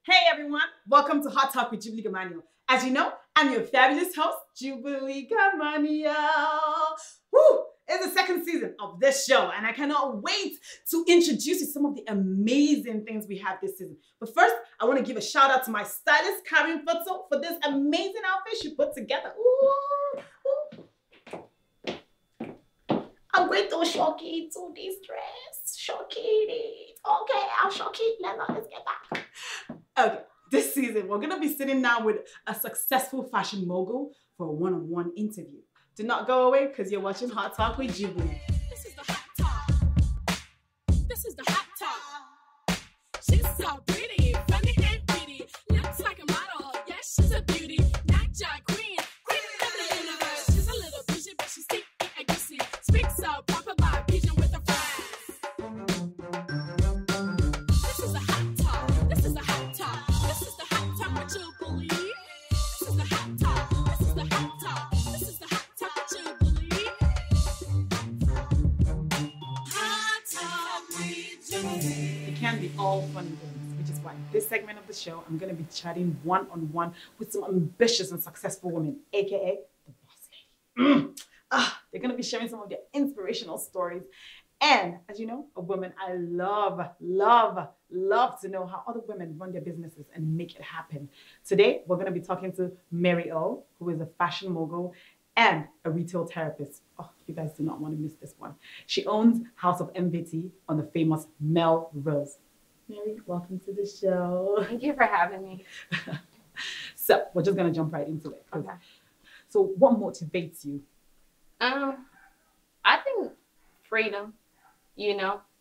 Hey everyone, welcome to Hot Talk with Jubilee Gamaniel. As you know, I'm your fabulous host, Jubilee Gamaniel. Woo! It's the second season of this show, and I cannot wait to introduce you some of the amazing things we have this season. But first, I want to give a shout out to my stylist, Karen Futzel, for this amazing outfit she put together. Ooh, ooh. I'm going to shock it to this dress. Shock it. Okay, I'll shock it. Let's get back. Okay, this season, we're going to be sitting down with a successful fashion mogul for a one-on-one interview. Do not go away because you're watching Hot Talk with Jubilee. This is the hot talk. This is the hot talk. She's so pretty, funny and pretty. Looks like a model, yes, she's a beauty. Not your queen, queen of the universe. She's a little bougie, but she's sticky and juicy. Speaks so proper by pigeon with a flash. This is the hot talk. This is the hot talk. This is the hot talk with Jubilee. This is the hot talk. This is the hot talk. This is the hot talk with Jubilee. Hot talk with Jubilee. It can be all fun and games, which is why this segment of the show, I'm going to be chatting one-on-one with some ambitious and successful women, aka the boss lady. They're going to be sharing some of their inspirational stories. And as you know, a woman, I love to know how other women run their businesses and make it happen. Today, we're going to be talking to Mary O, who is a fashion mogul and a retail therapist. Oh, you guys do not want to miss this one. She owns House of MVT on the famous Melrose. Mary, welcome to the show. Thank you for having me. So we're just going to jump right into it. Okay. So what motivates you? I think freedom,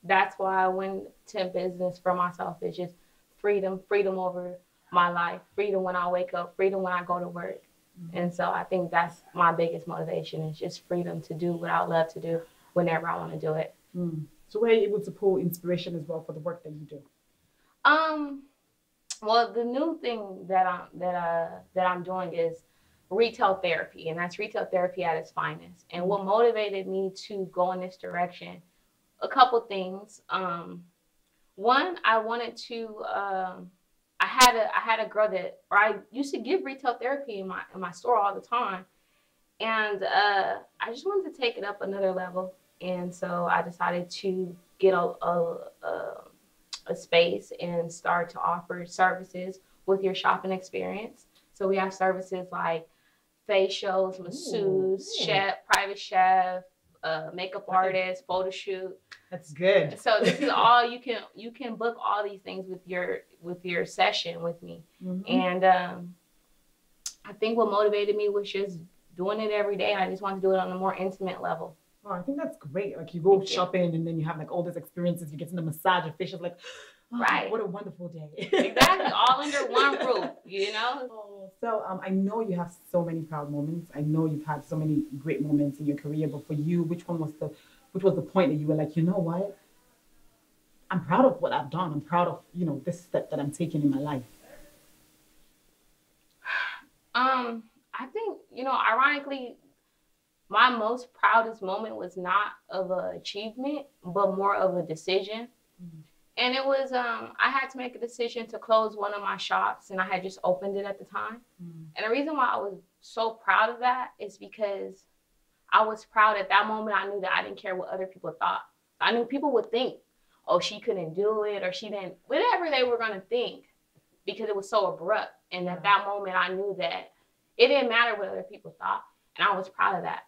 that's why I went to business for myself. It's just freedom over my life, freedom when I wake up, freedom when I go to work. Mm-hmm. And so I think that's my biggest motivation is just freedom to do what I love to do whenever I want to do it. Mm. So were you able to pull inspiration as well for the work that you do? Well, the new thing that I'm doing is retail therapy, and that's retail therapy at its finest. And what motivated me to go in this direction, a couple things. One, I wanted to. I had a girl I used to give retail therapy in my store all the time, and I just wanted to take it up another level. And so I decided to get a space and start to offer services with your shopping experience. So we have services like facials, masseuse, chef, private chef, makeup artist, photo shoot. That's good. So this is all you can book all these things with your session with me. Mm-hmm. And I think what motivated me was just doing it every day. I just wanted to do it on a more intimate level. Oh, I think that's great. Like you go shopping and then you have like all these experiences. You get in the massage and facials, like, oh, right. What a wonderful day. Exactly, all under one roof, Oh, so I know you have so many proud moments. I know you've had so many great moments in your career. But for you, which was the point that you were like, you know what? I'm proud of what I've done. I'm proud of this step that I'm taking in my life. I think ironically, my most proudest moment was not of an achievement, but more of a decision. Mm-hmm. And it was, I had to make a decision to close one of my shops, and I had just opened it at the time. Mm-hmm. And the reason why I was so proud of that is because I was proud at that moment. I knew that I didn't care what other people thought. I knew people would think, oh, she couldn't do it, or she didn't, whatever they were going to think, because it was so abrupt. And at that moment, I knew that it didn't matter what other people thought. And I was proud of that.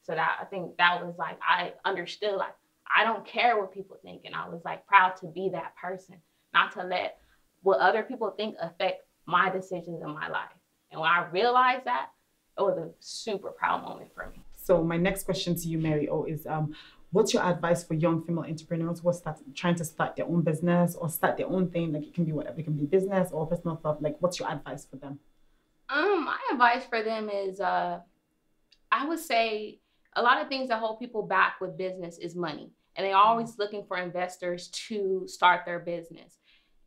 So that I think that was like, I understood, like, I don't care what people think. And I was like proud to be that person, not to let what other people think affect my decisions in my life. And when I realized that, it was a super proud moment for me. So my next question to you, Mary O, is what's your advice for young female entrepreneurs who are trying to start their own business or start their own thing? Like it can be whatever, it can be business or personal stuff. Like what's your advice for them? My advice for them is I would say a lot of things that hold people back with business is money. And they're always looking for investors to start their business.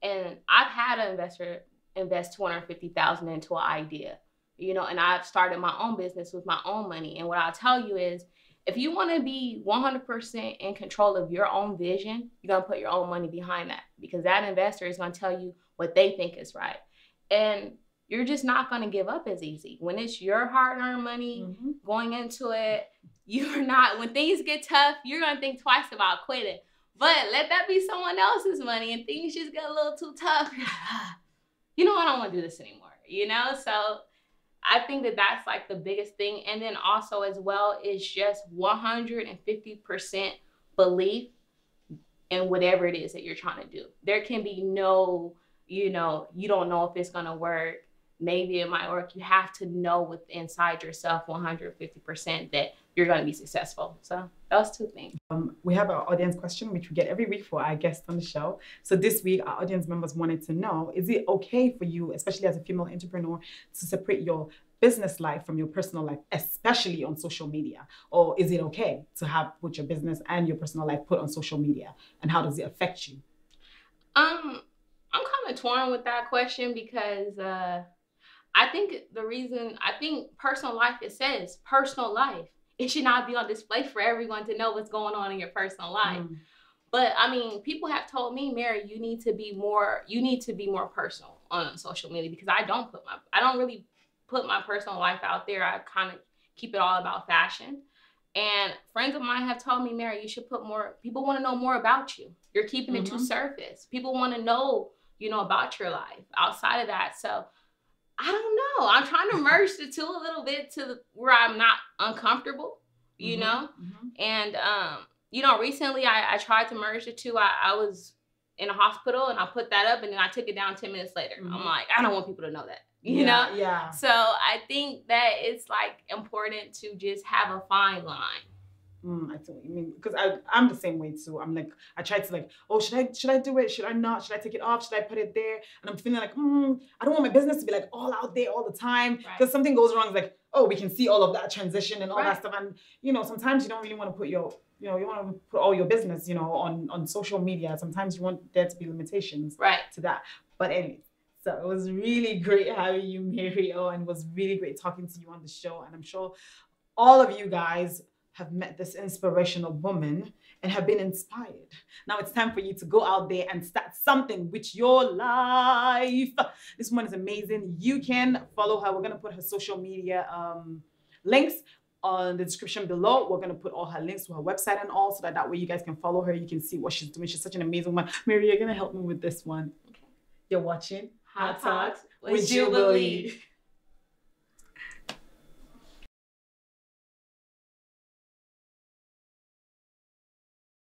And I've had an investor invest $250,000 into an idea, and I've started my own business with my own money. And what I'll tell you is, if you want to be 100% in control of your own vision, you're going to put your own money behind that, because that investor is going to tell you what they think is right. And you're just not going to give up as easy. When it's your hard-earned money going into it, you're not, when things get tough, you're going to think twice about quitting. But let that be someone else's money and things just get a little too tough. You know, I don't want to do this anymore, you know? So I think that that's like the biggest thing. And then also as well is just 150% belief in whatever it is that you're trying to do. There can be no, you know, you don't know if it's going to work. Maybe it might work. You have to know with inside yourself 150% that you're going to be successful. So those two things. We have our audience question, which we get every week for our guests on the show. So this week, our audience members wanted to know, is it okay for you, especially as a female entrepreneur, to separate your business life from your personal life, especially on social media? Or is it okay to have put your business and your personal life put on social media? And how does it affect you? I'm kind of torn with that question because I think personal life, it says personal life. It should not be on display for everyone to know what's going on in your personal life. But I mean, people have told me, Mary, you need to be more personal on social media, because I don't really put my personal life out there. I kind of keep it all about fashion. And friends of mine have told me, Mary, you should put more, people want to know more about you. You're keeping it too surface. People want to know, you know, about your life outside of that. So I don't know. I'm trying to merge the two a little bit where I'm not uncomfortable, you know? And, you know, recently I tried to merge the two. I was in a hospital and I put that up and then I took it down 10 minutes later. I'm like, I don't want people to know that, you know? Yeah. So I think that it's like important to just have a fine line. I see what you mean, because I'm the same way too. I'm like, I try to like, oh, should I do it? Should I not? Should I take it off? Should I put it there? And I'm feeling like, I don't want my business to be like all out there all the time, because something goes wrong. It's like, oh, we can see all of that transition and all that stuff. And you know, sometimes you don't really want to put you want to put all your business, you know, on social media. Sometimes you want there to be limitations to that. But anyway, so it was really great having you, Mary O, and it was really great talking to you on the show. And I'm sure all of you guys have met this inspirational woman and have been inspired. Now it's time for you to go out there and start something with your life. This woman is amazing. You can follow her. We're going to put her social media links on the description below. We're going to put all her links to her website and all, so that way you guys can follow her. You can see what she's doing. She's such an amazing woman. Mary, you're going to help me with this one. Okay. You're watching Hot Talks with Jubilee.